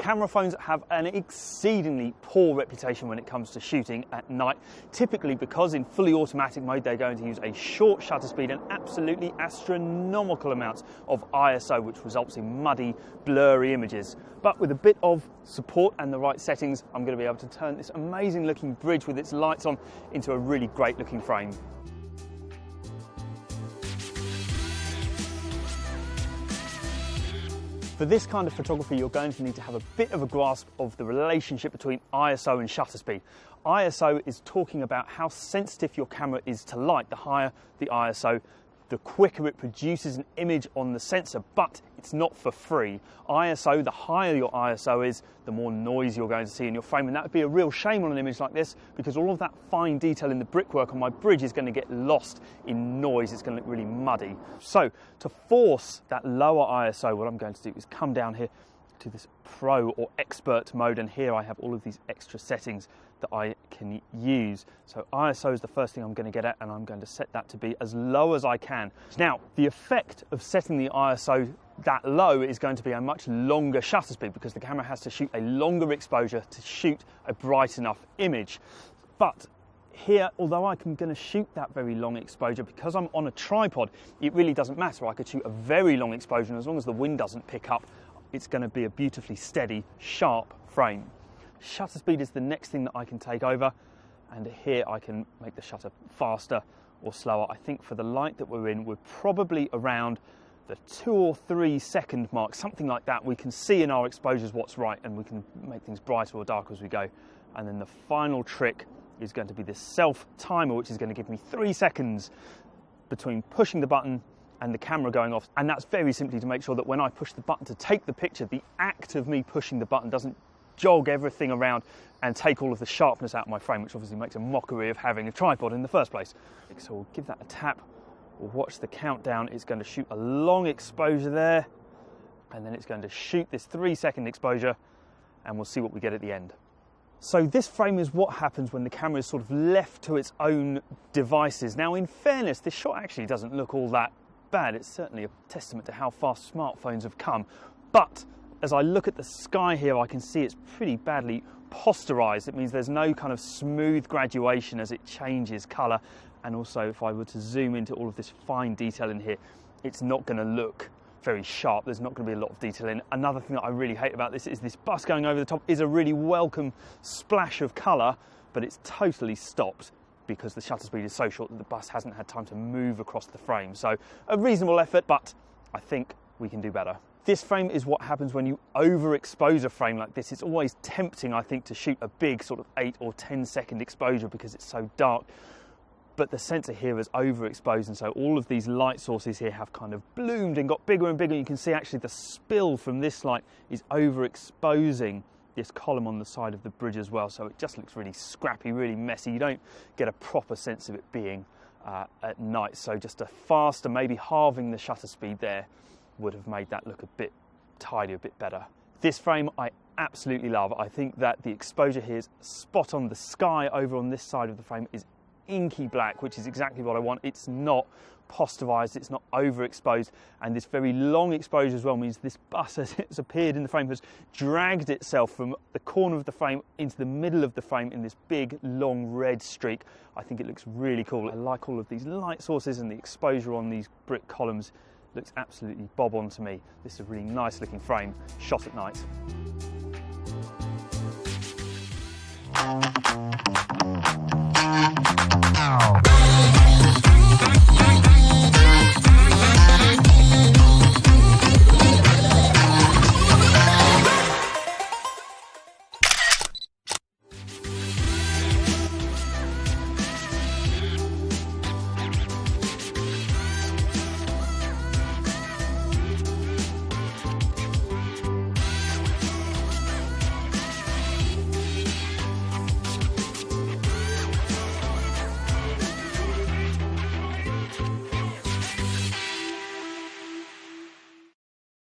Camera phones have an exceedingly poor reputation when it comes to shooting at night, typically because in fully automatic mode they're going to use a short shutter speed and absolutely astronomical amounts of ISO, which results in muddy, blurry images. But with a bit of support and the right settings, I'm going to be able to turn this amazing looking bridge with its lights on into a really great looking frame. For this kind of photography, you're going to need to have a bit of a grasp of the relationship between ISO and shutter speed. ISO is talking about how sensitive your camera is to light. The higher the ISO, the quicker it produces an image on the sensor, but it's not for free. ISO, the higher your ISO is, the more noise you're going to see in your frame, and that would be a real shame on an image like this, because all of that fine detail in the brickwork on my bridge is going to get lost in noise. It's going to look really muddy. So to force that lower ISO, what I'm going to do is come down here to this Pro or Expert mode, and here I have all of these extra settings that I can use. So ISO is the first thing I'm going to get at, and I'm going to set that to be as low as I can. Now, the effect of setting the ISO that low is going to be a much longer shutter speed, because the camera has to shoot a longer exposure to shoot a bright enough image. But here, although I'm going to shoot that very long exposure, because I'm on a tripod, it really doesn't matter. I could shoot a very long exposure, and as long as the wind doesn't pick up, it's going to be a beautifully steady, sharp frame. Shutter speed is the next thing that I can take over, and here I can make the shutter faster or slower. I think for the light that we're in, we're probably around the 2 or 3 second mark, something like that. We can see in our exposures what's right, and we can make things brighter or darker as we go. And then the final trick is going to be this self timer, which is going to give me 3 seconds between pushing the button and the camera going off. And that's very simply to make sure that when I push the button to take the picture, the act of me pushing the button doesn't jog everything around and take all of the sharpness out of my frame, which obviously makes a mockery of having a tripod in the first place. So we'll give that a tap, we'll watch the countdown. It's going to shoot a long exposure there, and then it's going to shoot this 3 second exposure, and we'll see what we get at the end. So this frame is what happens when the camera is sort of left to its own devices. Now, in fairness, this shot actually doesn't look all that bad. It's certainly a testament to how fast smartphones have come. But as I look at the sky here, I can see it's pretty badly posterized. It means there's no kind of smooth graduation as it changes color. And also, if I were to zoom into all of this fine detail in here, it's not going to look very sharp. There's not going to be a lot of detail in. Another thing that I really hate about this is this bus going over the top is a really welcome splash of color, but it's totally stopped because the shutter speed is so short that the bus hasn't had time to move across the frame. So a reasonable effort, but I think we can do better. This frame is what happens when you overexpose a frame like this. It's always tempting, I think, to shoot a big sort of 8 or 10 second exposure because it's so dark. But the sensor here is overexposed, and so all of these light sources here have kind of bloomed and got bigger and bigger. You can see actually the spill from this light is overexposing this column on the side of the bridge as well. So it just looks really scrappy, really messy. You don't get a proper sense of it being at night. So just a faster, maybe halving the shutter speed there would have made that look a bit tidier, a bit better. This frame I absolutely love. I think that the exposure here is spot on. The sky over on this side of the frame is inky black, which is exactly what I want. It's not posterized, it's not overexposed, and this very long exposure as well means this bus, as it's appeared in the frame, has dragged itself from the corner of the frame into the middle of the frame in this big long red streak. I think it looks really cool. I like all of these light sources, and the exposure on these brick columns looks absolutely bob on to me. This is a really nice looking frame shot at night.